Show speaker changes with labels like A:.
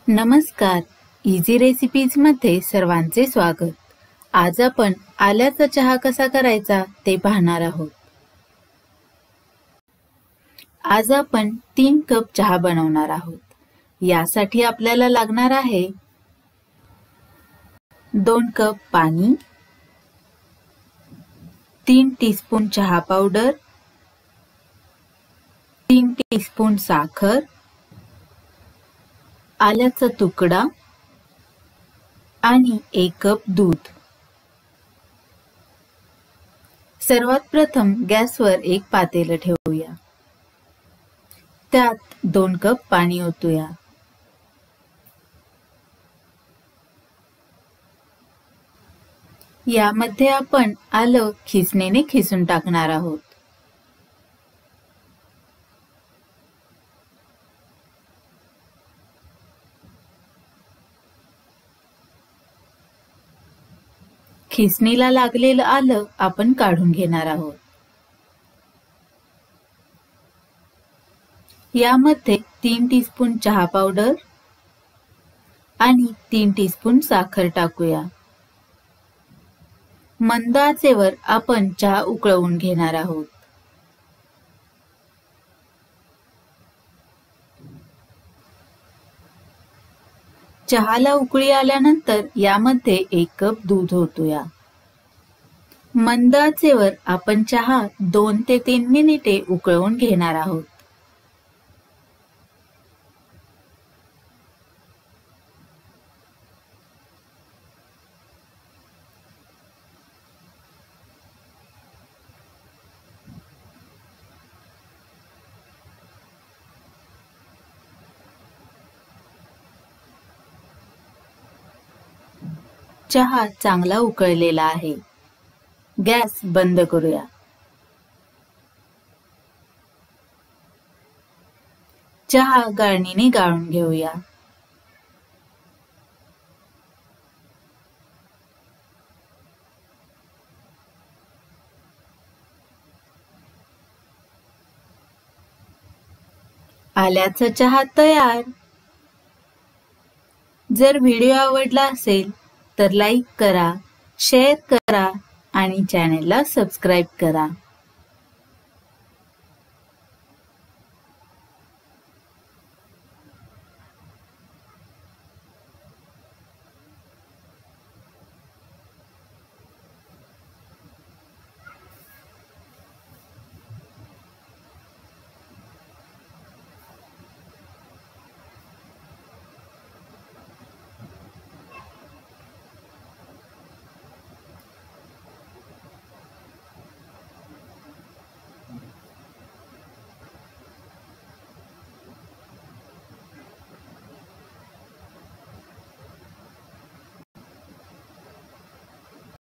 A: नमस्कार, easy recipes मध्ये सर्वांचे स्वागत। आज आपण आल्याचा चहा कसा करायचा ते पाहणार आहोत। आज आपण 3 कप चहा बनवणार आहोत। यासाठी आपल्याला लागणार आहे 2 कप पाणी, 3 टीस्पून चहा पावडर, 3 टीस्पून साखर, आल्याचा तुकडा आणि 1 कप दूध। सर्वात प्रथम गॅसवर एक पातेलं ठेवूया। त्यात 2 कप पाणी ओतूया। यामध्ये आपण आलं खिसणीने खिसून टाकणार आहोत। खिसणीला लागलेलं आलं आपण काढून घेणार आहोत। यामध्ये 3 टीस्पून चहा पावडर आणि 3 टीस्पून साखर टाकूया। मंद आचेवर आपण चहा उकळवून घेणार आहोत। चहाला उकळी आल्यानंतर यामध्ये 1 कप दूध ओतूया। मंद आचेवर आपण चहा 2 ते 3 मिनिटे उकळवून घेणार आहोत। चहा चांगला उकळलेला आहे। गॅस बंद करूया। चहा गाळणीने गाळून घेऊया। आल्याचा चहा तयार। जर व्हिडिओ आवडला असेल तर लाईक करा, शेअर करा आणि चॅनेलला सबस्क्राइब करा।